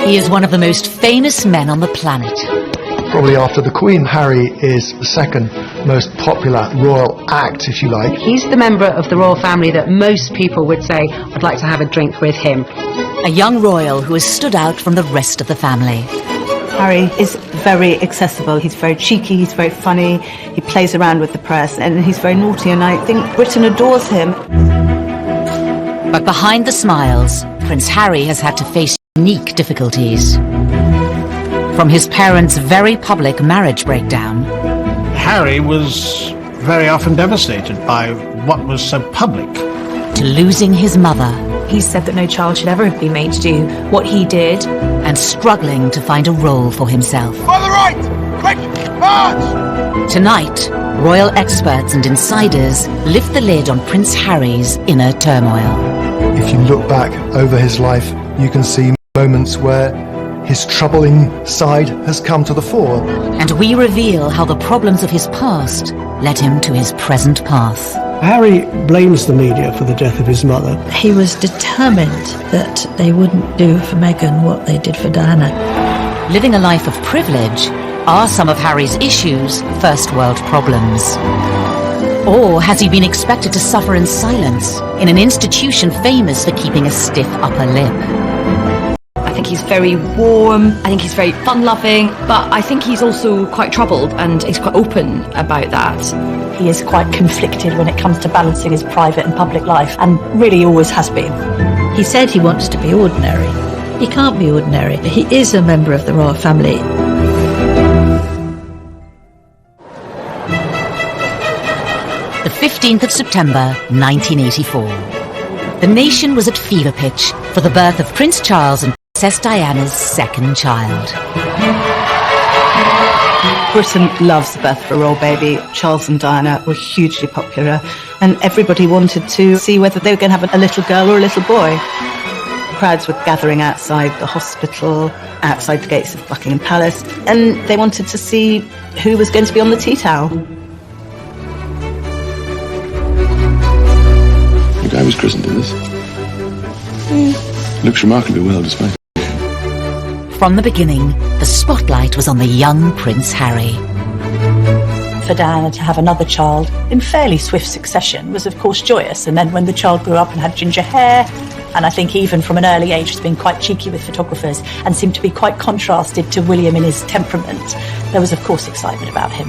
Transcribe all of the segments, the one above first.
He is one of the most famous men on the planet. Probably after the Queen, Harry is the second most popular royal act, if you like. He's the member of the royal family that most people would say, I'd like to have a drink with him. A young royal who has stood out from the rest of the family. Harry is very accessible. He's very cheeky, he's very funny, he plays around with the press, and he's very naughty, and I think Britain adores him. But behind the smiles, Prince Harry has had to face unique difficulties. From his parents' very public marriage breakdown. Harry was very often devastated by what was so public. To losing his mother. He said that no child should ever have been made to do what he did. And struggling to find a role for himself. On the right! Quick! March! Tonight, royal experts and insiders lift the lid on Prince Harry's inner turmoil. If you look back over his life, you can see moments where his troubling side has come to the fore. And we reveal how the problems of his past led him to his present path. Harry blames the media for the death of his mother. He was determined that they wouldn't do for Meghan what they did for Diana. Living a life of privilege, are some of Harry's issues first world problems? Or has he been expected to suffer in silence in an institution famous for keeping a stiff upper lip? I think he's very warm, I think he's very fun-loving, but I think he's also quite troubled and he's quite open about that. He is quite conflicted when it comes to balancing his private and public life, and really always has been. He said he wants to be ordinary. He can't be ordinary. He is a member of the royal family. The 15th of September, 1984. The nation was at fever pitch for the birth of Prince Charles and Princess Diana's second child. Britain loves the birth of a royal baby. Charles and Diana were hugely popular, and everybody wanted to see whether they were going to have a little girl or a little boy. Crowds were gathering outside the hospital, outside the gates of Buckingham Palace, and they wanted to see who was going to be on the tea towel. The guy was christened in this. Looks remarkably well displayed. From the beginning, the spotlight was on the young Prince Harry. For Diana to have another child in fairly swift succession was of course joyous, and then when the child grew up and had ginger hair, and I think even from an early age has been quite cheeky with photographers and seemed to be quite contrasted to William in his temperament, there was of course excitement about him.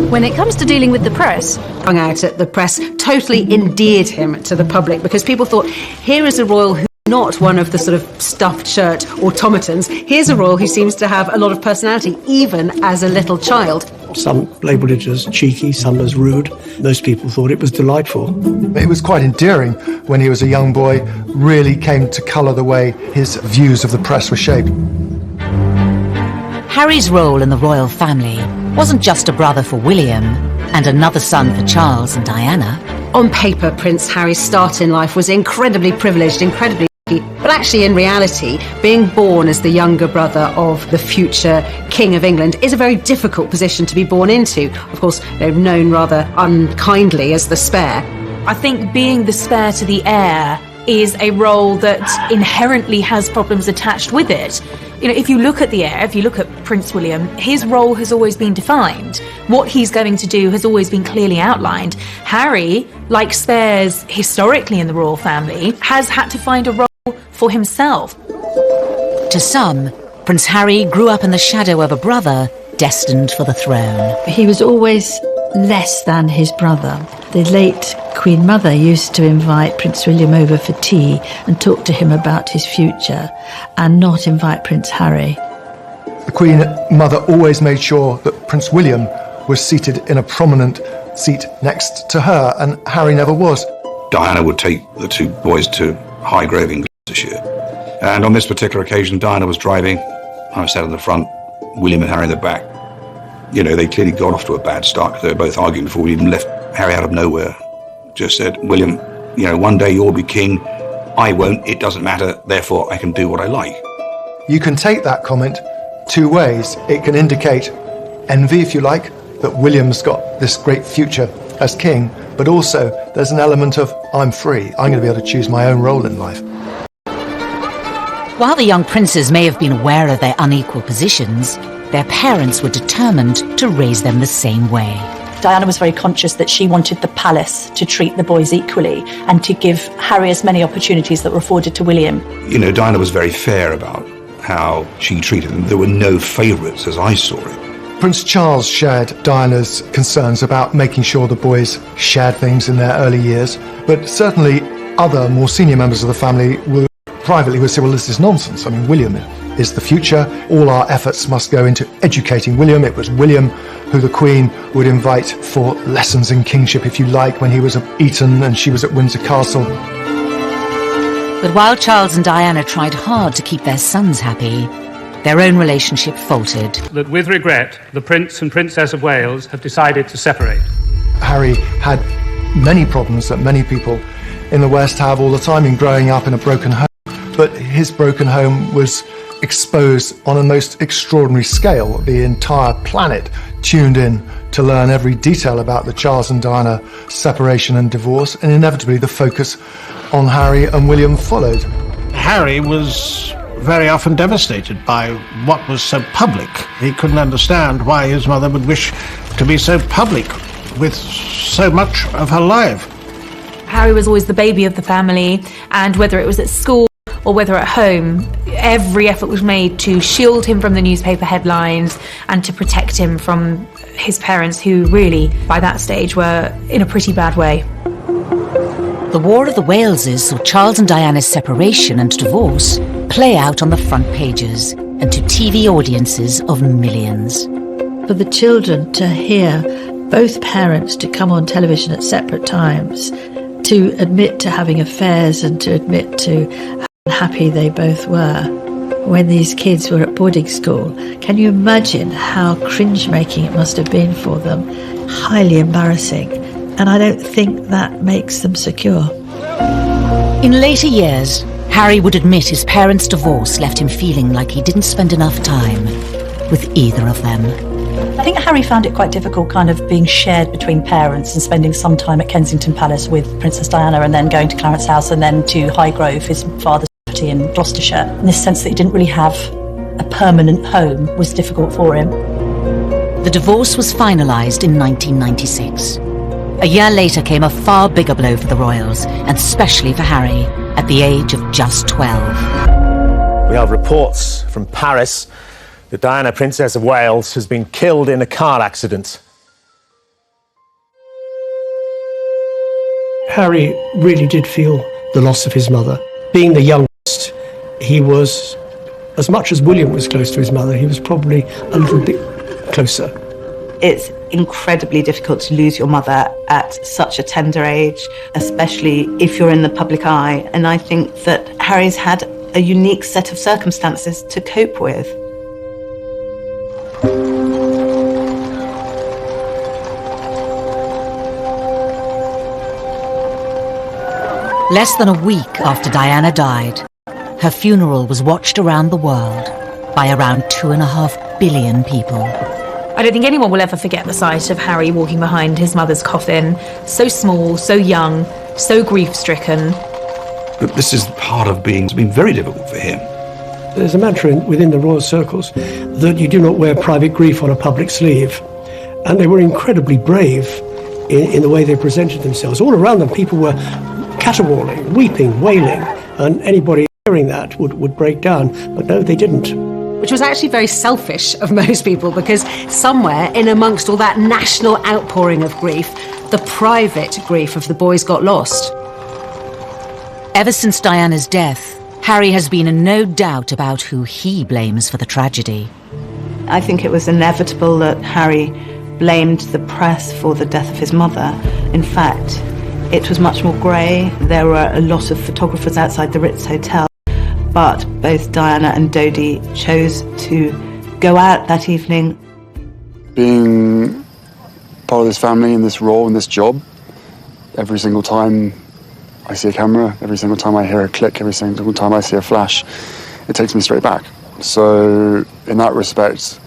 When it comes to dealing with the press, hung out at the press totally endeared him to the public, because people thought, here is a royal who's not one of the sort of stuffed shirt automatons. Here's a royal who seems to have a lot of personality, even as a little child. Some labelled it as cheeky, some as rude. Those people thought it was delightful. It was quite endearing when he was a young boy, really came to colour the way his views of the press were shaped. Harry's role in the royal family wasn't just a brother for William and another son for Charles and Diana. On paper, Prince Harry's start in life was incredibly privileged, incredibly lucky, but actually in reality, being born as the younger brother of the future King of England is a very difficult position to be born into. Of course, they're known rather unkindly as the spare. I think being the spare to the heir is a role that inherently has problems attached with it. You know, if you look at the heir, if you look at Prince William, his role has always been defined. What he's going to do has always been clearly outlined. Harry, like spares historically in the royal family, has had to find a role for himself. To some, Prince Harry grew up in the shadow of a brother destined for the throne. He was always less than his brother. The late Queen Mother used to invite Prince William over for tea and talk to him about his future, and not invite Prince Harry. The Queen Mother always made sure that Prince William was seated in a prominent seat next to her, and Harry never was. Diana would take the two boys to Highgrove in Gloucestershire, and on this particular occasion Diana was driving, I was sat in the front, William and Harry in the back. You know, they clearly got off to a bad start because they were both arguing before we even left. Harry out of nowhere just said, William, you know, one day you'll be king, I won't, it doesn't matter, therefore I can do what I like. You can take that comment two ways. It can indicate envy, if you like, that William's got this great future as king, but also there's an element of, I'm free, I'm going to be able to choose my own role in life. While the young princes may have been aware of their unequal positions, their parents were determined to raise them the same way. Diana was very conscious that she wanted the palace to treat the boys equally and to give Harry as many opportunities that were afforded to William. You know, Diana was very fair about how she treated them. There were no favourites as I saw it. Prince Charles shared Diana's concerns about making sure the boys shared things in their early years, but certainly other more senior members of the family were privately would say, well, this is nonsense. I mean, William is the future. All our efforts must go into educating William. It was William who the Queen would invite for lessons in kingship, if you like, when he was at Eton and she was at Windsor Castle. But while Charles and Diana tried hard to keep their sons happy, their own relationship faltered. That with regret, the Prince and Princess of Wales have decided to separate. Harry had many problems that many people in the West have all the time in growing up in a broken home. But his broken home was exposed on a most extraordinary scale. The entire planet tuned in to learn every detail about the Charles and Diana separation and divorce, and inevitably the focus on Harry and William followed. Harry was very often devastated by what was so public. He couldn't understand why his mother would wish to be so public with so much of her life. Harry was always the baby of the family, and whether it was at school or whether at home, every effort was made to shield him from the newspaper headlines and to protect him from his parents, who really, by that stage, were in a pretty bad way. The War of the Waleses saw Charles and Diana's separation and divorce play out on the front pages and to TV audiences of millions. For the children to hear both parents to come on television at separate times, to admit to having affairs and to admit to how happy they both were when these kids were at boarding school. Can you imagine how cringe-making it must have been for them? Highly embarrassing. And I don't think that makes them secure. In later years, Harry would admit his parents' divorce left him feeling like he didn't spend enough time with either of them. I think Harry found it quite difficult kind of being shared between parents and spending some time at Kensington Palace with Princess Diana and then going to Clarence House and then to Highgrove, his father's property in Gloucestershire. In this sense that he didn't really have a permanent home was difficult for him. The divorce was finalised in 1996. A year later came a far bigger blow for the royals, and especially for Harry, at the age of just 12. We have reports from Paris that Diana, Princess of Wales, has been killed in a car accident. Harry really did feel the loss of his mother. Being the youngest, he was, as much as William was close to his mother, he was probably a little bit closer. It's incredibly difficult to lose your mother at such a tender age, especially if you're in the public eye. And I think that Harry's had a unique set of circumstances to cope with. Less than a week after Diana died, her funeral was watched around the world by around 2.5 billion people. I don't think anyone will ever forget the sight of Harry walking behind his mother's coffin, so small, so young, so grief-stricken. But this is part of it's been very difficult for him. There's a mantra within the royal circles that you do not wear private grief on a public sleeve. And they were incredibly brave in the way they presented themselves. All around them, people were caterwauling, weeping, wailing, and anybody hearing that would break down. But no, they didn't. Which was actually very selfish of most people, because somewhere in amongst all that national outpouring of grief, the private grief of the boys got lost. Ever since Diana's death, Harry has been in no doubt about who he blames for the tragedy. I think it was inevitable that Harry blamed the press for the death of his mother. In fact, it was much more grey. There were a lot of photographers outside the Ritz Hotel, but both Diana and Dodi chose to go out that evening. Being part of this family in this role, in this job, every single time I see a camera, every single time I hear a click, every single time I see a flash, it takes me straight back. So in that respect,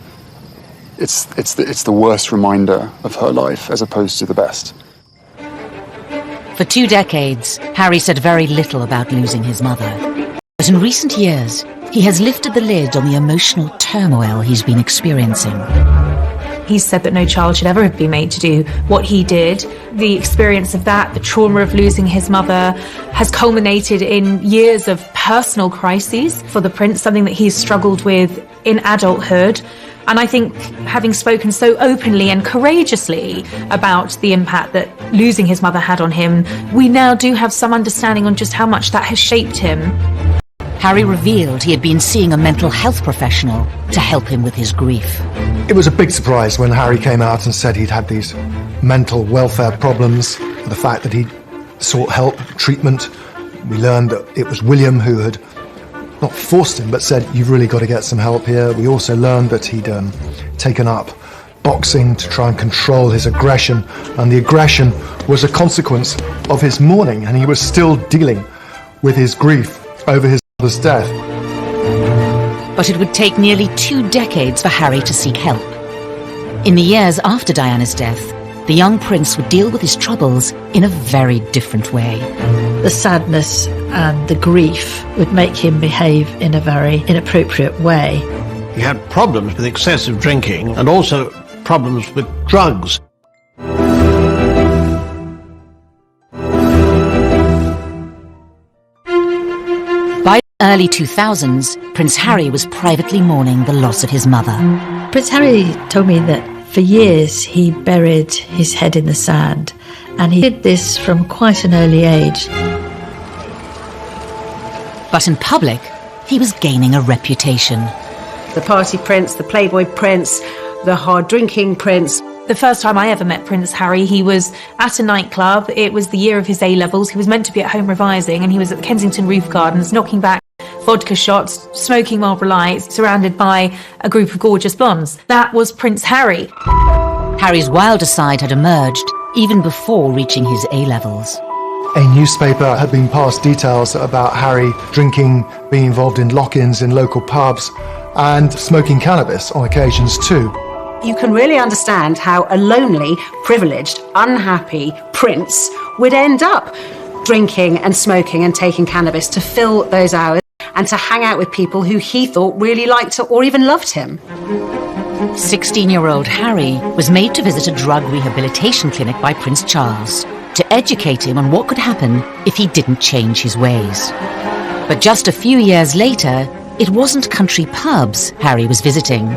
it's the worst reminder of her life as opposed to the best. For 2 decades, Harry said very little about losing his mother. But in recent years, he has lifted the lid on the emotional turmoil he's been experiencing. He said that no child should ever have been made to do what he did. The experience of that, the trauma of losing his mother, has culminated in years of personal crises for the prince, something that he's struggled with in adulthood. And I think having spoken so openly and courageously about the impact that losing his mother had on him, we now do have some understanding on just how much that has shaped him. Harry revealed he had been seeing a mental health professional to help him with his grief. It was a big surprise when Harry came out and said he'd had these mental welfare problems, the fact that he'd sought help, treatment. We learned that it was William who had not forced him, but said, you've really got to get some help here. We also learned that he'd taken up boxing to try and control his aggression, and the aggression was a consequence of his mourning, and he was still dealing with his grief over his mother's death. But it would take nearly 2 decades for Harry to seek help. In the years after Diana's death, the young prince would deal with his troubles in a very different way. The sadness and the grief would make him behave in a very inappropriate way. He had problems with excessive drinking and also problems with drugs. By the early 2000s, Prince Harry was privately mourning the loss of his mother. Prince Harry told me that for years he buried his head in the sand, and he did this from quite an early age. But in public, he was gaining a reputation. The party prince, the playboy prince, the hard-drinking prince. The first time I ever met Prince Harry, he was at a nightclub. It was the year of his A-levels. He was meant to be at home revising, and he was at the Kensington Roof Gardens, knocking back vodka shots, smoking Marlboro Lights, surrounded by a group of gorgeous blondes. That was Prince Harry. Harry's wilder side had emerged even before reaching his A-levels. A newspaper had been passed details about Harry drinking, being involved in lock-ins in local pubs, and smoking cannabis on occasions too. You can really understand how a lonely, privileged, unhappy prince would end up drinking and smoking and taking cannabis to fill those hours and to hang out with people who he thought really liked or even loved him. 16-year-old Harry was made to visit a drug rehabilitation clinic by Prince Charles to educate him on what could happen if he didn't change his ways. But just a few years later, it wasn't country pubs Harry was visiting.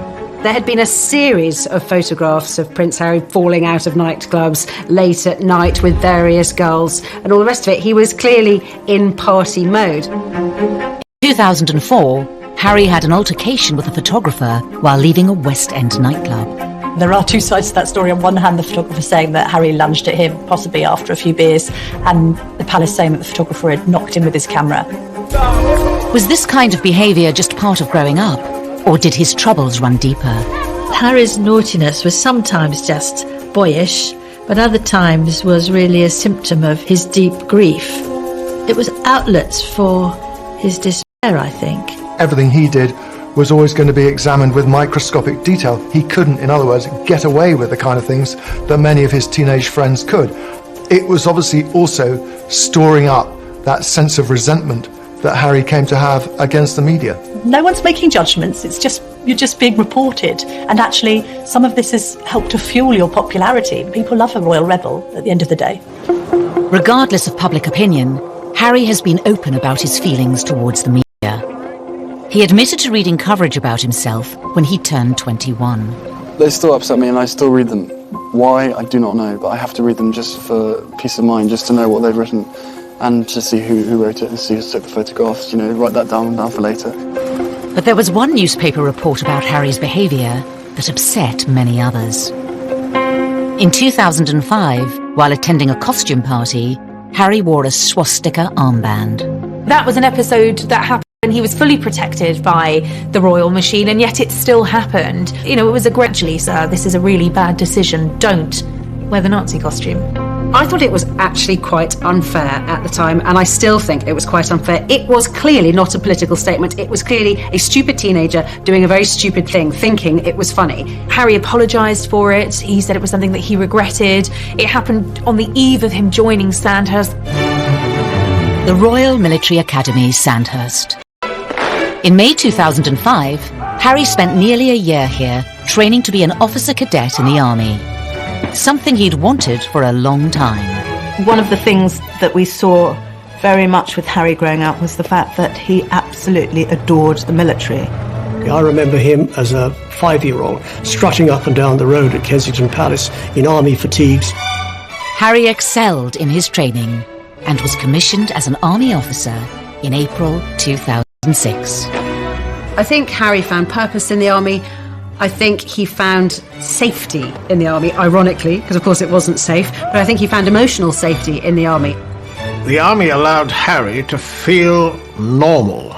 There had been a series of photographs of Prince Harry falling out of nightclubs late at night with various girls and all the rest of it. He was clearly in party mode. In 2004, Harry had an altercation with a photographer while leaving a West End nightclub. There are two sides to that story. On one hand, the photographer saying that Harry lunged at him, possibly after a few beers, and the palace saying that the photographer had knocked him with his camera. Was this kind of behaviour just part of growing up, or did his troubles run deeper? Harry's naughtiness was sometimes just boyish, but other times was really a symptom of his deep grief. It was outlets for his despair, I think. Everything he did was always going to be examined with microscopic detail. He couldn't, in other words, get away with the kind of things that many of his teenage friends could. It was obviously also storing up that sense of resentment that Harry came to have against the media. No one's making judgments, you're just being reported. And actually, some of this has helped to fuel your popularity. People love a royal rebel at the end of the day. Regardless of public opinion, Harry has been open about his feelings towards the media. He admitted to reading coverage about himself when he turned 21. They still upset me and I still read them. Why, I do not know, but I have to read them just for peace of mind, just to know what they've written and to see who wrote it and see who took the photographs, write that down for later. But there was one newspaper report about Harry's behaviour that upset many others. In 2005, while attending a costume party, Harry wore a swastika armband. That was an episode that happened and he was fully protected by the royal machine, and yet it still happened. It was a gradually, sir, this is a really bad decision. Don't wear the Nazi costume. I thought it was actually quite unfair at the time, and I still think it was quite unfair. It was clearly not a political statement. It was clearly a stupid teenager doing a very stupid thing, thinking it was funny. Harry apologised for it. He said it was something that he regretted. It happened on the eve of him joining Sandhurst. The Royal Military Academy, Sandhurst. In May 2005, Harry spent nearly a year here, training to be an officer cadet in the army. Something he'd wanted for a long time. One of the things that we saw very much with Harry growing up was the fact that he absolutely adored the military. I remember him as a 5-year-old strutting up and down the road at Kensington Palace in army fatigues. Harry excelled in his training and was commissioned as an army officer in April 2006. I think Harry found purpose in the army. I think he found safety in the army, ironically, because of course it wasn't safe, but I think he found emotional safety in the army. The army allowed Harry to feel normal.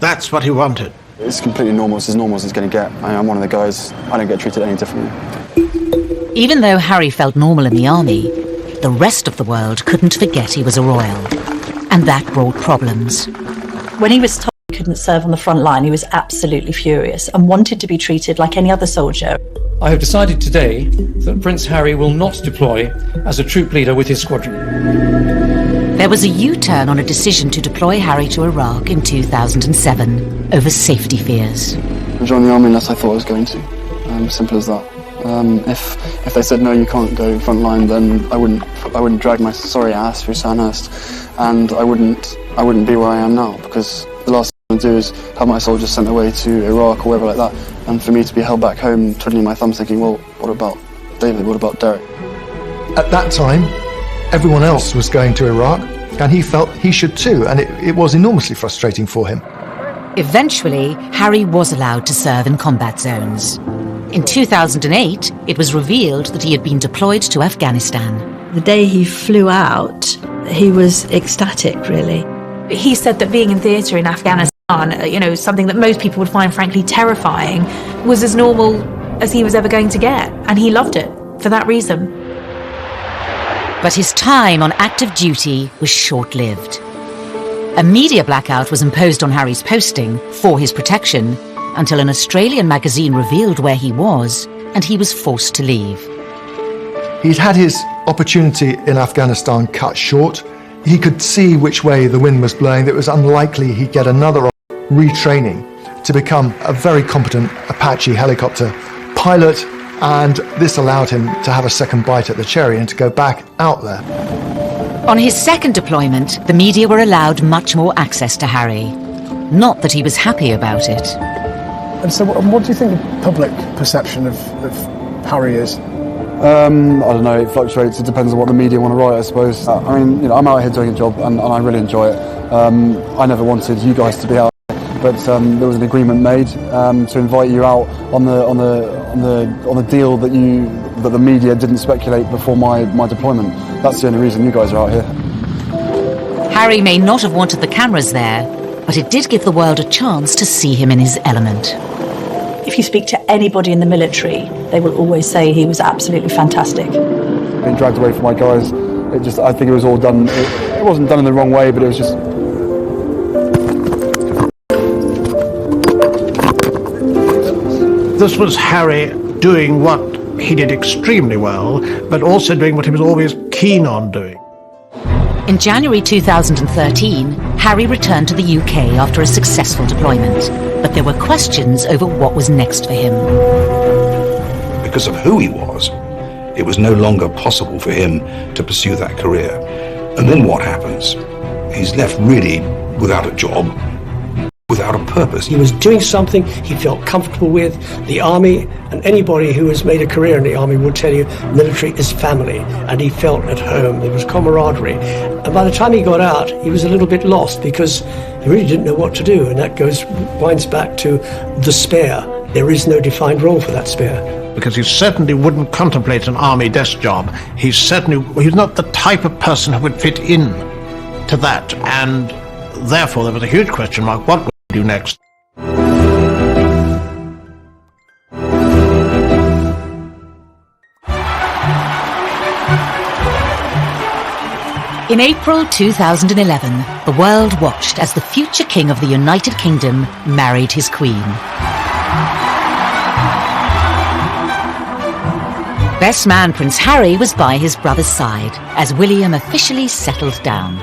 That's what he wanted. It's completely normal. It's as normal as it's going to get. I'm one of the guys. I don't get treated any differently. Even though Harry felt normal in the army, the rest of the world couldn't forget he was a royal. And that brought problems. When he was told he couldn't serve on the front line, he was absolutely furious and wanted to be treated like any other soldier. I have decided today that Prince Harry will not deploy as a troop leader with his squadron. There was a U-turn on a decision to deploy Harry to Iraq in 2007 over safety fears. I joined the army unless I thought I was going to. Simple as that. If they said no, you can't go front line, then I wouldn't drag my sorry ass through Sandhurst, and I wouldn't be where I am now, because the last thing I want to do is have my soldiers sent away to Iraq or wherever like that, and for me to be held back home twiddling my thumbs thinking, well, what about David, what about Derek? At that time, everyone else was going to Iraq, and he felt he should too, and it was enormously frustrating for him. Eventually, Harry was allowed to serve in combat zones. In 2008, it was revealed that he had been deployed to Afghanistan. The day he flew out, he was ecstatic, really. He said that being in theatre in Afghanistan, something that most people would find frankly terrifying, was as normal as he was ever going to get, and he loved it for that reason. But his time on active duty was short-lived. A media blackout was imposed on Harry's posting for his protection until an Australian magazine revealed where he was, and he was forced to leave. He'd had his opportunity in Afghanistan cut short. He could see which way the wind was blowing, that it was unlikely he'd get another retraining to become a very competent Apache helicopter pilot, and this allowed him to have a second bite at the cherry and to go back out there. On his second deployment, the media were allowed much more access to Harry. Not that he was happy about it. And so what do you think the public perception of Harry is? I don't know, it fluctuates. It depends on what the media want to write, I suppose. I'm out here doing a job and I really enjoy it. I never wanted you guys to be out, but there was an agreement made to invite you out on the deal that the media didn't speculate before my deployment. That's the only reason you guys are out here. Harry may not have wanted the cameras there, but it did give the world a chance to see him in his element. If you speak to anybody in the military, they will always say he was absolutely fantastic. Being dragged away from my guys, I think it was all done, it wasn't done in the wrong way, but it was just... This was Harry doing what he did extremely well, but also doing what he was always keen on doing. In January 2013, Harry returned to the UK after a successful deployment, but there were questions over what was next for him. Because of who he was, it was no longer possible for him to pursue that career. And then what happens? He's left really without a job, without a purpose. He was doing something he felt comfortable with. The army, and anybody who has made a career in the army will tell you, military is family, and he felt at home. There was camaraderie. And by the time he got out, he was a little bit lost because he really didn't know what to do, and that winds back to the spare. There is no defined role for that spare. Because he certainly wouldn't contemplate an army desk job. He's not the type of person who would fit in to that, and therefore there was a huge question mark, what would he do next? In April 2011, the world watched as the future King of the United Kingdom married his Queen. Best man Prince Harry was by his brother's side as William officially settled down.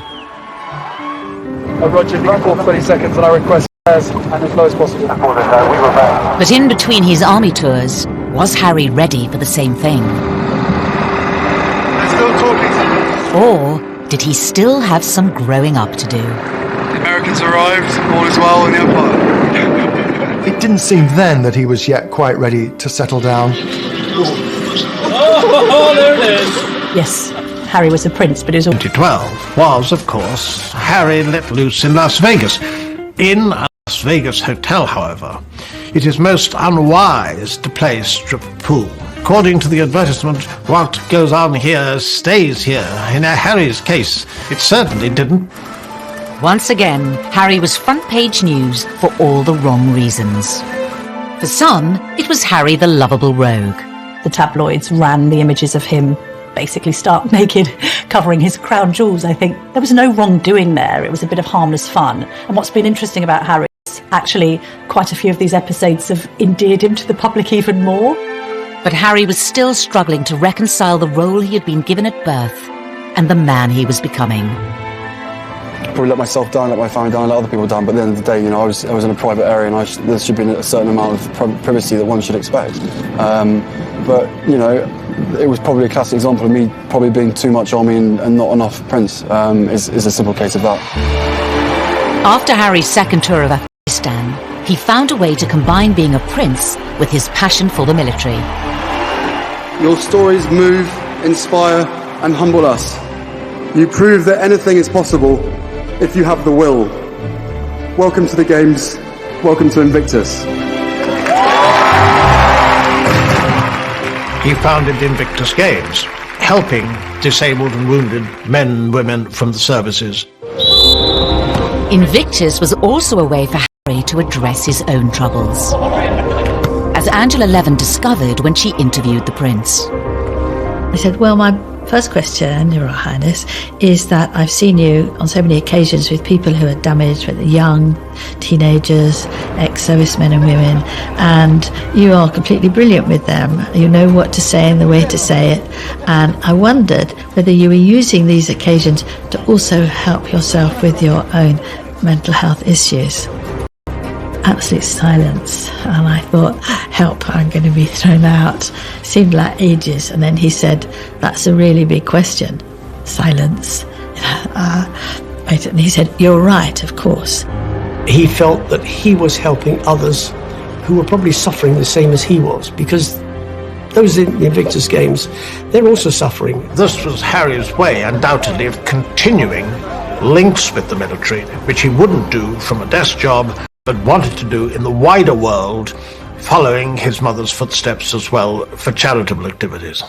Roger, before 20 seconds and I request and as low as possible. But in between his army tours, was Harry ready for the same thing? They're still talking to me. Or did he still have some growing up to do? The Americans arrived, all is well in the Empire. It didn't seem then that he was yet quite ready to settle down. Oh, there it is. Yes, Harry was a prince, but he was 2012 was, of course, Harry let loose in Las Vegas. In a Las Vegas hotel, however, it is most unwise to play strip pool. According to the advertisement, what goes on here stays here. In Harry's case, it certainly didn't. Once again, Harry was front-page news for all the wrong reasons. For some, it was Harry the lovable rogue. the tabloids ran the images of him basically stark naked, covering his crown jewels. I think there was no wrongdoing there. It was a bit of harmless fun. And what's been interesting about Harry is actually quite a few of these episodes have endeared him to the public even more. But Harry was still struggling to reconcile the role he had been given at birth and the man he was becoming. Probably let myself down, let my family down, let other people down, but at the end of the day, you know, I was in a private area and there should be a certain amount of privacy that one should expect. But, you know, it was probably a classic example of me probably being too much army and not enough prince, is a simple case of that. After Harry's second tour of Afghanistan, he found a way to combine being a prince with his passion for the military. Your stories move, inspire and humble us. You prove that anything is possible if you have the will. Welcome to the Games. Welcome to Invictus. He founded Invictus Games, helping disabled and wounded men and women from the services. Invictus was also a way for Harry to address his own troubles, as Angela Levin discovered when she interviewed the prince. I said, well, my first question, Your Highness, is that I've seen you on so many occasions with people who are damaged, with young teenagers, ex-servicemen and women, and you are completely brilliant with them. You know what to say and the way to say it. And I wondered whether you were using these occasions to also help yourself with your own mental health issues. Absolute silence, and I thought, help, I'm going to be thrown out. Seemed like ages, and then he said, that's a really big question. Silence. Wait, and he said, you're right, of course. He felt that he was helping others who were probably suffering the same as he was, because those in the Invictus Games, they're also suffering. This was Harry's way, undoubtedly, of continuing links with the military, which he wouldn't do from a desk job, but wanted to do in the wider world, following his mother's footsteps as well for charitable activities.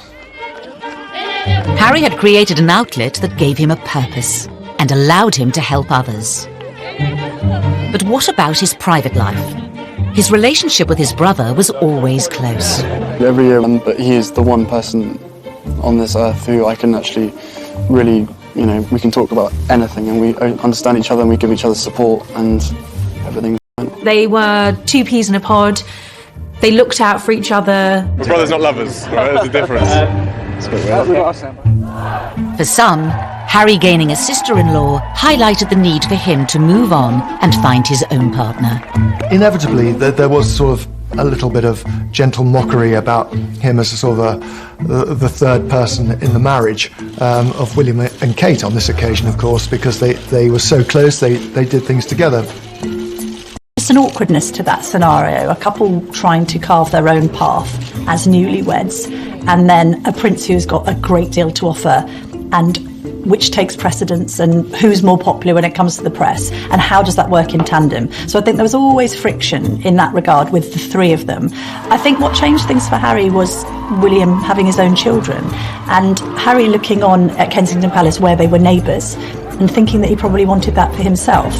Harry had created an outlet that gave him a purpose and allowed him to help others. But what about his private life? His relationship with his brother was always close. Every year, he is the one person on this earth who I can actually really, you know, we can talk about anything and we understand each other and we give each other support and everything. They were two peas in a pod. They looked out for each other. We're brothers, not lovers. Right? There's a difference. For some, Harry gaining a sister-in-law highlighted the need for him to move on and find his own partner. Inevitably, there was sort of a little bit of gentle mockery about him as a sort of the third person in the marriage of William and Kate on this occasion, of course, because they were so close, they did things together. There's an awkwardness to that scenario, a couple trying to carve their own path as newlyweds, and then a prince who's got a great deal to offer, and which takes precedence and who's more popular when it comes to the press, and how does that work in tandem. So I think there was always friction in that regard with the three of them. I think what changed things for Harry was William having his own children, and Harry looking on at Kensington Palace where they were neighbours and thinking that he probably wanted that for himself.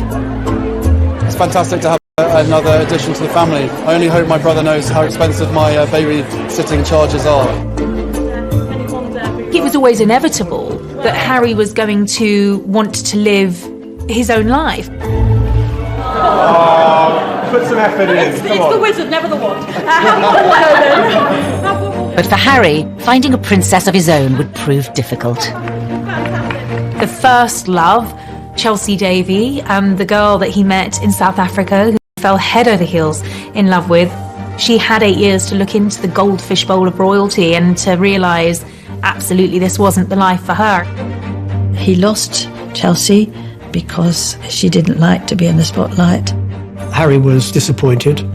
It's fantastic to have another addition to the family. I only hope my brother knows how expensive my babysitting charges are. It was always inevitable that Harry was going to want to live his own life. Put some effort in. It's the wizard, never the wand. But for Harry, finding a princess of his own would prove difficult. The first love, Chelsea Davy, the girl that he met in South Africa, fell head over heels in love with. She had 8 years to look into the goldfish bowl of royalty and to realise absolutely this wasn't the life for her. He lost Chelsea because she didn't like to be in the spotlight. Harry was disappointed,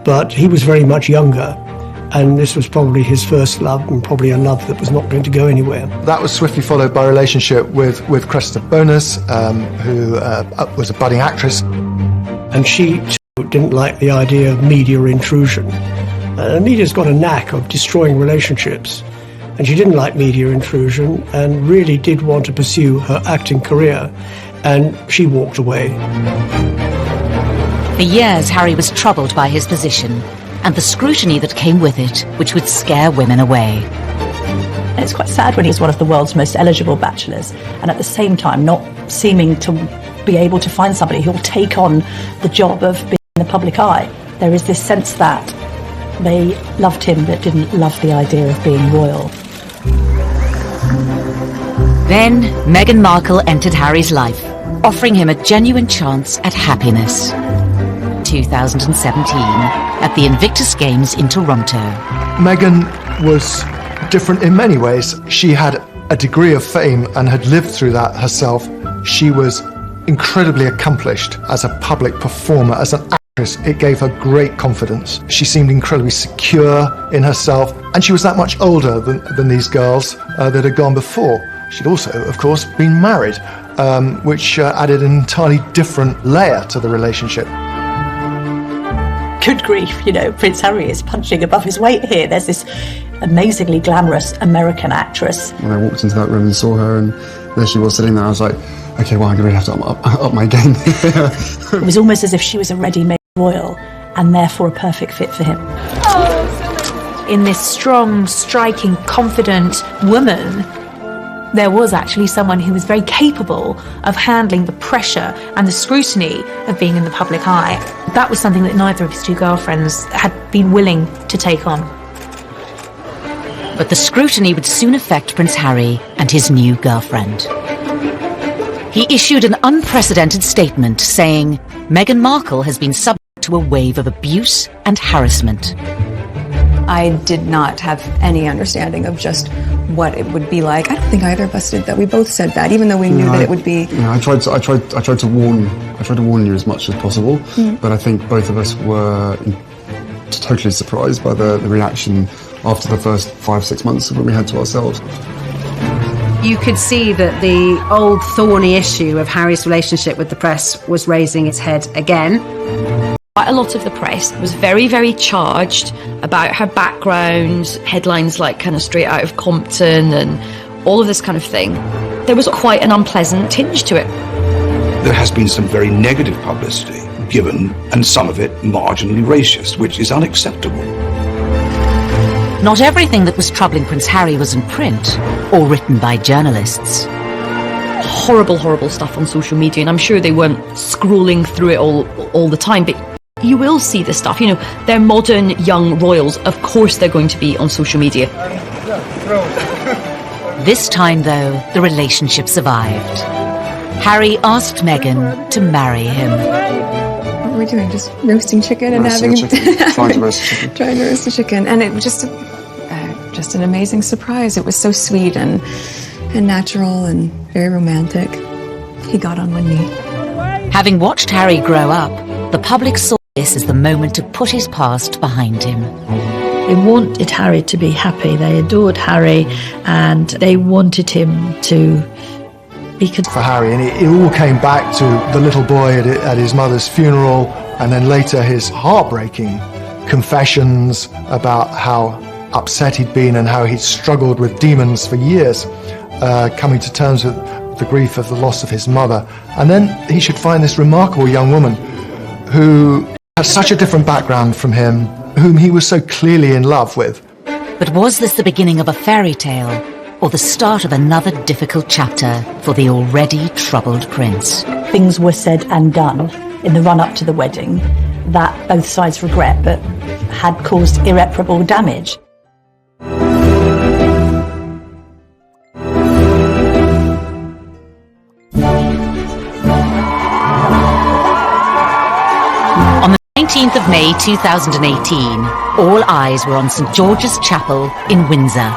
but he was very much younger, and this was probably his first love, and probably a love that was not going to go anywhere. That was swiftly followed by a relationship with Cressida Bonus, who was a budding actress. And she too didn't like the idea of media intrusion. Media's got a knack of destroying relationships, and she didn't like media intrusion and really did want to pursue her acting career, and she walked away. For years, Harry was troubled by his position and the scrutiny that came with it, which would scare women away. It's quite sad when he's one of the world's most eligible bachelors, and at the same time not seeming to be able to find somebody who will take on the job of being in the public eye. There is this sense that they loved him but didn't love the idea of being royal. Then Meghan Markle entered Harry's life, offering him a genuine chance at happiness. 2017, at the Invictus Games in Toronto. Meghan was different in many ways. She had a degree of fame and had lived through that herself. She was incredibly accomplished as a public performer, as an actress. It gave her great confidence. She seemed incredibly secure in herself, and she was that much older than these girls that had gone before. She'd also, of course, been married, which added an entirely different layer to the relationship. Good grief, Prince Harry is punching above his weight here. There's this amazingly glamorous American actress. When I walked into that room and saw her, and there she was sitting there, I was like, okay, well, I'm going to have to up my game. It was almost as if she was a ready-made royal and therefore a perfect fit for him. In this strong, striking, confident woman, there was actually someone who was very capable of handling the pressure and the scrutiny of being in the public eye. That was something that neither of his two girlfriends had been willing to take on. But the scrutiny would soon affect Prince Harry and his new girlfriend. He issued an unprecedented statement saying, Meghan Markle has been subject to a wave of abuse and harassment. I did not have any understanding of just what it would be like. I don't think either of us did that. We both said that, even though we knew that it would be. I tried to warn you as much as possible, but I think both of us were totally surprised by the reaction after the first 5-6 months when we had to ourselves. You could see that the old thorny issue of Harry's relationship with the press was raising its head again. Quite a lot of the press was very, very charged about her background, headlines like kind of straight out of Compton and all of this kind of thing. There was quite an unpleasant tinge to it. There has been some very negative publicity given, and some of it marginally racist, which is unacceptable. Not everything that was troubling Prince Harry was in print or written by journalists. Horrible, horrible stuff on social media, and I'm sure they weren't scrolling through it all the time, but you will see this stuff. They're modern young royals. Of course they're going to be on social media. This time, though, the relationship survived. Harry asked Meghan to marry him. What were we doing? Just roasting chicken and Trying to roast chicken. Trying to roast a chicken. And it was just an amazing surprise. It was so sweet and natural and very romantic. He got on one knee. Having watched Harry grow up, the public saw this as the moment to put his past behind him. They wanted Harry to be happy. They adored Harry, and they wanted him to be for Harry, and it all came back to the little boy at his mother's funeral, and then later his heartbreaking confessions about how upset he'd been and how he'd struggled with demons for years, coming to terms with the grief of the loss of his mother. And then he should find this remarkable young woman who had such a different background from him, whom he was so clearly in love with. But was this the beginning of a fairy tale, or the start of another difficult chapter for the already troubled prince? Things were said and done in the run-up to the wedding that both sides regret, but had caused irreparable damage. 19th of May 2018, all eyes were on St George's Chapel in Windsor.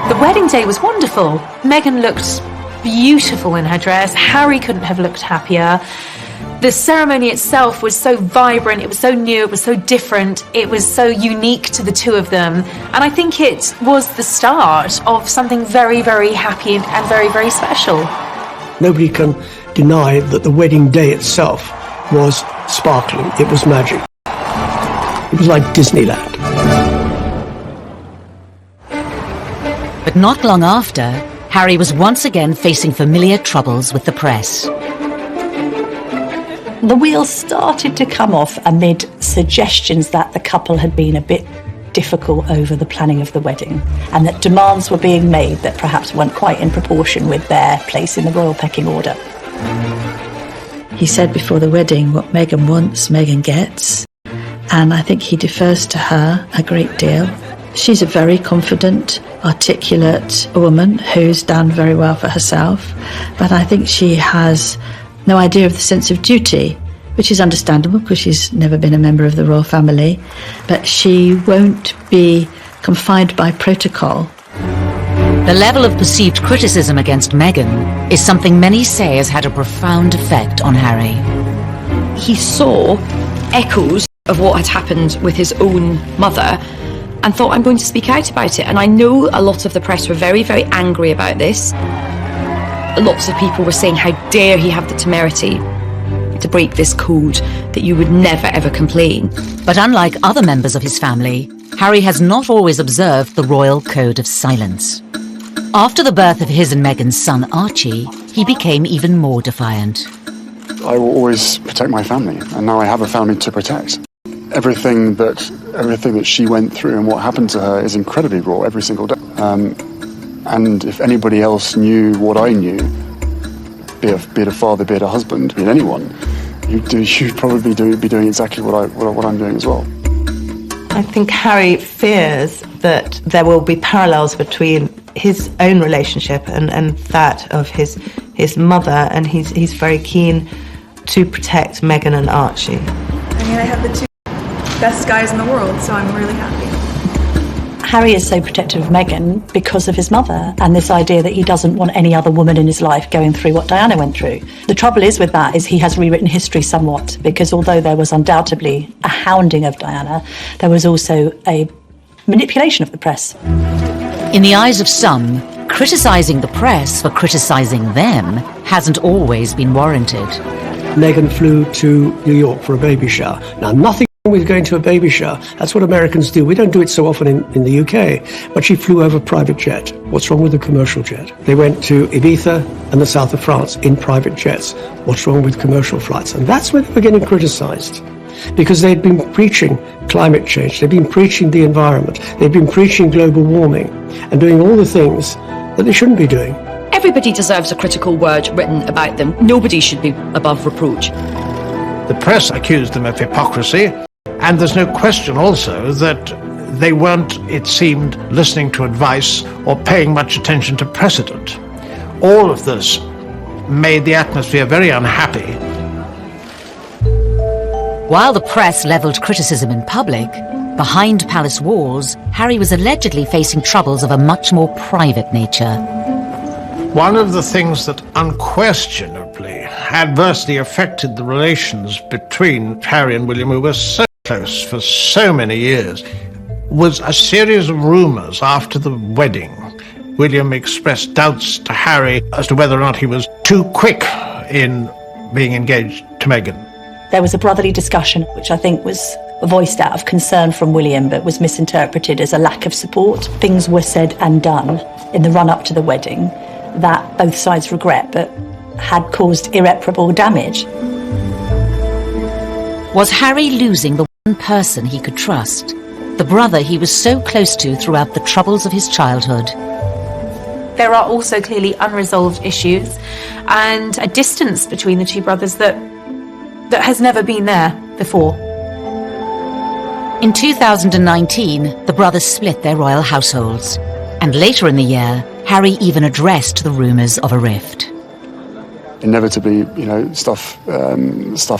The wedding day was wonderful. Meghan looked beautiful in her dress. Harry couldn't have looked happier. The ceremony itself was so vibrant, it was so new, it was so different, it was so unique to the two of them. And I think it was the start of something very, very happy and very, very special. Nobody can deny that the wedding day itself was sparkling. It was magic. It was like Disneyland. But not long after, Harry was once again facing familiar troubles with the press. The wheels started to come off amid suggestions that the couple had been a bit difficult over the planning of the wedding, and that demands were being made that perhaps weren't quite in proportion with their place in the royal pecking order. He said before the wedding, what Meghan wants, Meghan gets. And I think he defers to her a great deal. She's a very confident, articulate woman who's done very well for herself. But I think she has no idea of the sense of duty, which is understandable because she's never been a member of the royal family. But she won't be confined by protocol. The level of perceived criticism against Meghan is something many say has had a profound effect on Harry. He saw echoes of what had happened with his own mother and thought, I'm going to speak out about it. And I know a lot of the press were very, very angry about this. Lots of people were saying, how dare he have the temerity to break this code, that you would never ever complain. But unlike other members of his family, Harry has not always observed the royal code of silence. After the birth of his and Meghan's son Archie, he became even more defiant. I will always protect my family, and now I have a family to protect. Everything that she went through and what happened to her is incredibly raw every single day. And if anybody else knew what I knew, be it a father, be it a husband, be it anyone, you'd probably be doing exactly what I'm doing as well. I think Harry fears that there will be parallels between his own relationship and that of his mother, and he's very keen to protect Meghan and Archie. I mean, I have the two best guys in the world, so I'm really happy. Harry is so protective of Meghan because of his mother and this idea that he doesn't want any other woman in his life going through what Diana went through. The trouble is with that is he has rewritten history somewhat, because although there was undoubtedly a hounding of Diana, there was also a manipulation of the press. In the eyes of some, criticising the press for criticising them hasn't always been warranted. Meghan flew to New York for a baby shower. Now, nothing wrong with going to a baby shower. That's what Americans do. We don't do it so often in the UK. But she flew over private jet. What's wrong with a commercial jet? They went to Ibiza and the south of France in private jets. What's wrong with commercial flights? And that's where they were getting criticised, because they'd been preaching climate change. They'd been preaching the environment. They'd been preaching global warming and doing all the things that they shouldn't be doing. Everybody deserves a critical word written about them. Nobody should be above reproach. The press accused them of hypocrisy, and there's no question also that they weren't, it seemed, listening to advice or paying much attention to precedent. All of this made the atmosphere very unhappy. While the press levelled criticism in public, behind palace walls, Harry was allegedly facing troubles of a much more private nature. One of the things that unquestionably adversely affected the relations between Harry and William, who were so close for so many years, was a series of rumours after the wedding. William expressed doubts to Harry as to whether or not he was too quick in being engaged to Meghan. There was a brotherly discussion, which I think was voiced out of concern from William, but was misinterpreted as a lack of support. Things were said and done in the run-up to the wedding that both sides regret, but had caused irreparable damage. Was Harry losing the one person he could trust? The brother he was so close to throughout the troubles of his childhood? There are also clearly unresolved issues and a distance between the two brothers that has never been there before. In 2019, the brothers split their royal households. And later in the year, Harry even addressed the rumours of a rift. Inevitably, stuff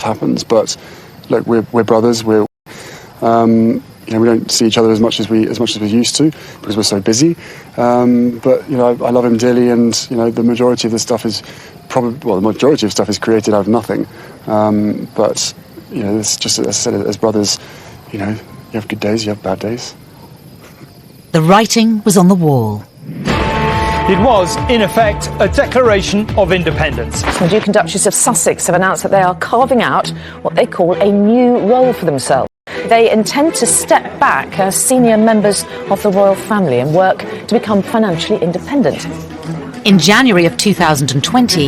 happens, but look, we're brothers, we're We don't see each other as much as we used to because we're so busy. But I love him dearly, and the majority of the stuff is created out of nothing. But it's just, as I said, as brothers, you have good days, you have bad days. The writing was on the wall. It was, in effect, a declaration of independence. The Duke and Duchess of Sussex have announced that they are carving out what they call a new role for themselves. They intend to step back as senior members of the royal family and work to become financially independent. In January of 2020,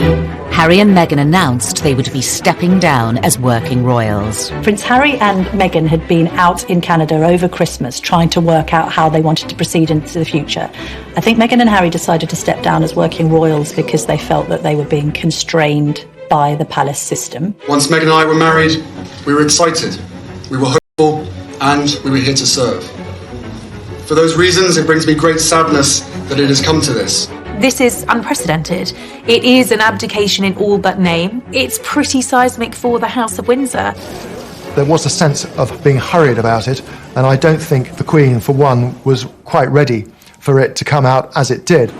Harry and Meghan announced they would be stepping down as working royals. Prince Harry and Meghan had been out in Canada over Christmas trying to work out how they wanted to proceed into the future. I think Meghan and Harry decided to step down as working royals because they felt that they were being constrained by the palace system. Once Meghan and I were married, we were excited, we were hopeful, and we were here to serve. For those reasons, it brings me great sadness that it has come to this. This is unprecedented. It is an abdication in all but name. It's pretty seismic for the House of Windsor. There was a sense of being hurried about it, and I don't think the Queen, for one, was quite ready for it to come out as it did.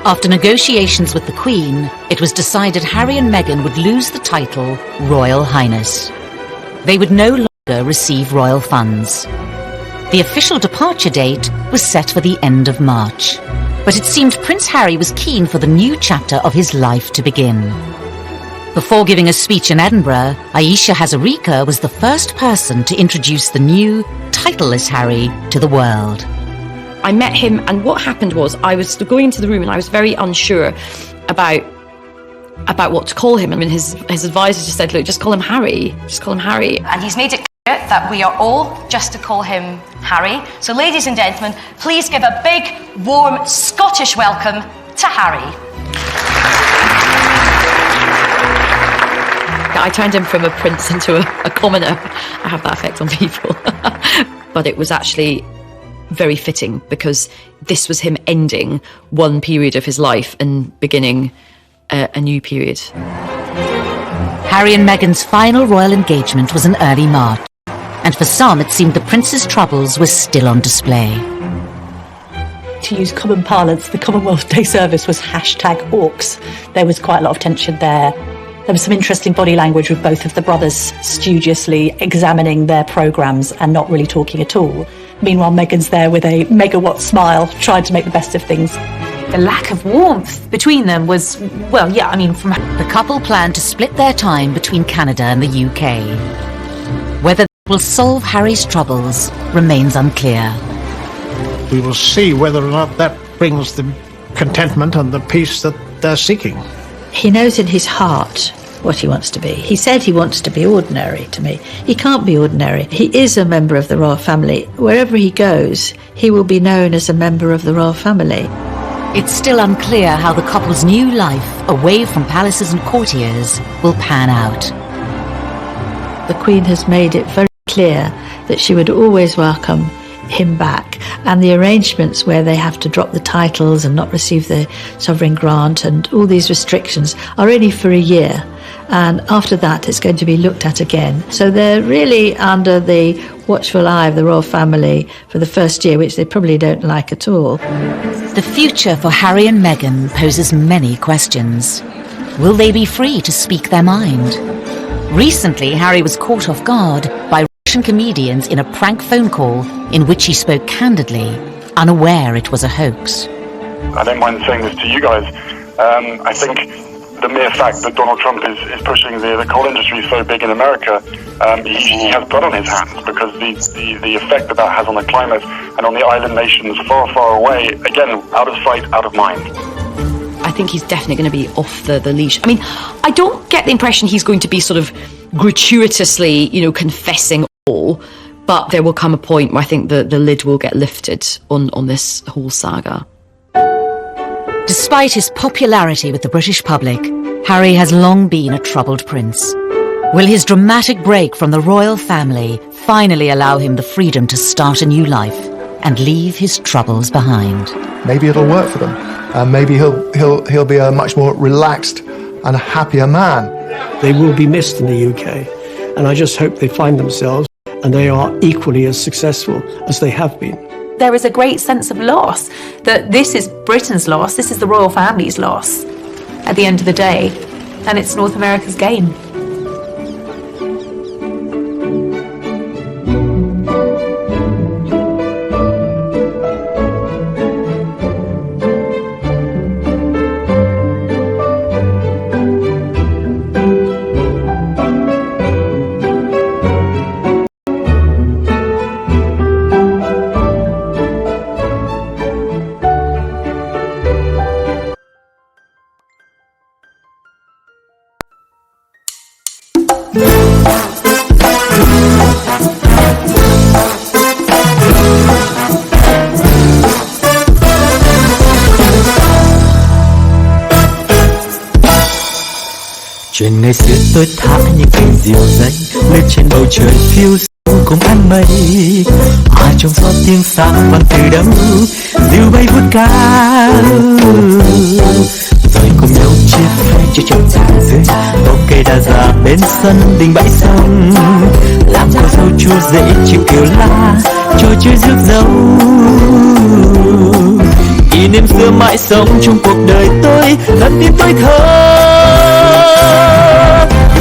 After negotiations with the Queen, it was decided Harry and Meghan would lose the title Royal Highness. They would no longer receive royal funds. The official departure date was set for the end of March. But it seemed Prince Harry was keen for the new chapter of his life to begin. Before giving a speech in Edinburgh, Ayesha Hazarika was the first person to introduce the new, titleless Harry to the world. I met him, and what happened was I was going into the room and I was very unsure about what to call him. I mean, his advisor just said, look, just call him Harry. Just call him Harry. And he's made it clear that we are all just to call him Harry. So, ladies and gentlemen, please give a big, warm Scottish welcome to Harry. I turned him from a prince into a commoner. I have that effect on people. But it was actually very fitting because this was him ending one period of his life and beginning a new period. Harry and Meghan's final royal engagement was in early March, and for some it seemed the prince's troubles were still on display. To use common parlance, the Commonwealth Day service was #Orcs. There was quite a lot of tension there. There was some interesting body language with both of the brothers studiously examining their programmes and not really talking at all. Meanwhile, Meghan's there with a megawatt smile, trying to make the best of things. The lack of warmth between them was, from... The couple planned to split their time between Canada and the UK. Whether they will solve Harry's troubles remains unclear. We will see whether or not that brings the contentment and the peace that they're seeking. He knows in his heart what he wants to be. He said he wants to be ordinary to me. He can't be ordinary. He is a member of the royal family. Wherever he goes, he will be known as a member of the royal family. It's still unclear how the couple's new life, away from palaces and courtiers, will pan out. The Queen has made it very clear that she would always welcome him back, and the arrangements where they have to drop the titles and not receive the sovereign grant and all these restrictions are only for a year, and after that it's going to be looked at again. So they're really under the watchful eye of the royal family for the first year, which they probably don't like at all. The future for Harry and Meghan poses many questions. Will they be free to speak their mind? Recently, Harry was caught off guard by Russian comedians in a prank phone call in which he spoke candidly, unaware it was a hoax. I don't mind saying this to you guys. I think the mere fact that Donald Trump is pushing the coal industry so big in America, he has blood on his hands, because the effect that has on the climate and on the island nations far, far away, again, out of sight, out of mind. I think he's definitely going to be off the leash. I mean, I don't get the impression he's going to be sort of gratuitously, confessing all, but there will come a point where I think the lid will get lifted on this whole saga. Despite his popularity with the British public, Harry has long been a troubled prince. Will his dramatic break from the royal family finally allow him the freedom to start a new life and leave his troubles behind? Maybe it'll work for them. Maybe he'll be a much more relaxed and happier man. They will be missed in the UK, and I just hope they find themselves and they are equally as successful as they have been. There is a great sense of loss, that this is Britain's loss, this is the royal family's loss at the end of the day, and it's North America's gain. Chuyện ngày xưa tôi thả những cành diều dây lên trên bầu trời phiêu du cùng áng mây. Trong gió tiếng sáng vang từ đâu diều bay vút cao, rồi cùng nhau chia phe cho chồng già dưới bóng cây đa già bên sân đình bãi sông. Làm cô dâu chú rể chiếc kiều la trò chơi rước dâu. Kỷ niệm xưa mãi sống trong cuộc đời tôi, thân tin tôi thơ.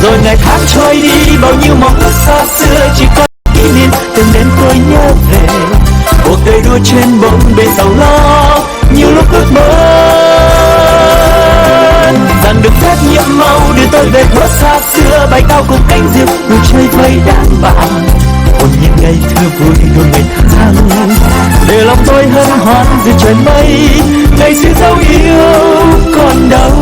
Rồi ngày tháng trôi đi, bao nhiêu mong ước xa xưa chỉ còn kỷ niệm từng đến tôi nhớ về. Cuộc đời đua trên bộn bề sầu lo, nhiều lúc ước mơ rằng được phép nhiệm màu đưa tôi về thuở xa xưa, bay cao cùng cánh diều đùa chơi với đám bạn. Ôn những ngày thơ vui đôi ngày tháng, để lòng tôi hân hoan dưới trời mây. Ngày xưa dấu yêu còn đâu.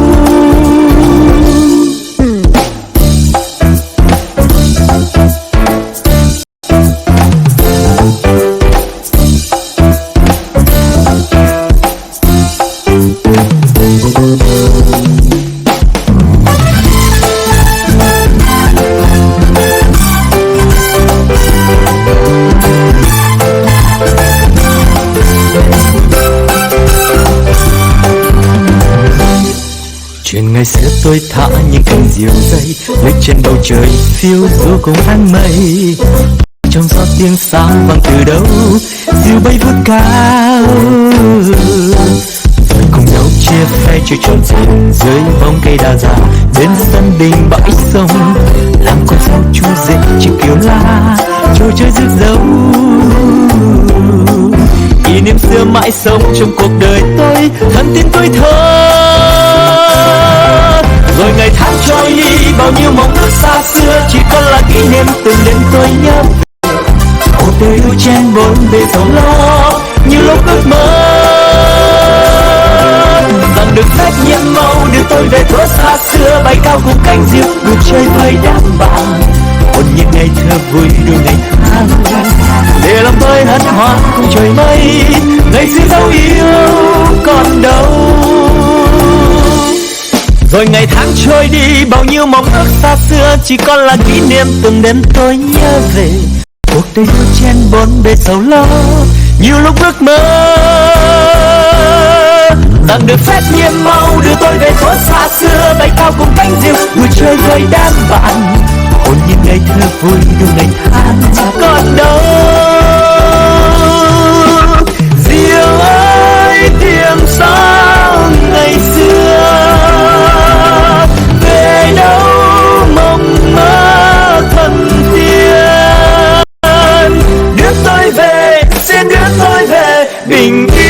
Chuyện ngày xưa tôi thả những cành diều dây lên trên bầu trời phiêu du cùng áng mây. Trong gió tiếng sáng vang từ đâu diều bay vút cao, rồi cùng nhau chia phe chơi trò chuyện dưới bóng cây đa già bên sân đình bãi sông. Làm con dâu chú rể chiếc kiều la trò chơi rước dâu. Kỷ niệm xưa mãi sống trong cuộc đời tôi, thân tin tôi thơ. Rồi ngày tháng trôi đi, bao nhiêu mong ước xa xưa chỉ còn là kỷ niệm từng đến tôi nhớ. Cuộc đời đua chen bốn bề sầu lo, như lúc ước mơ rằng được phép nhiệm màu đưa tôi về thuở xa xưa, bay cao cùng cánh diều được chơi với đám bạn. Ôn những ngày thơ vui đôi ngày tháng, để lòng tôi hân hoan cùng trời mây. Ngày xưa dấu yêu còn đâu. Rồi ngày tháng trôi đi, bao nhiêu mong ước xa xưa chỉ còn là kỷ niệm từng đêm tôi nhớ về. Cuộc đời đua chen bốn bề sầu lo, nhiều lúc ước mơ rằng được phép nhiệm màu đưa tôi về thuở xa xưa, bay cao cùng cánh diều đùa chơi với đám bạn. Ôn những ngày thơ vui đôi ngày tháng còn đâu. Diều ơi tìm sao ngày xưa, về đâu mộng mơ thần tiên. Đưa tôi về, xin đưa tôi về bình yên.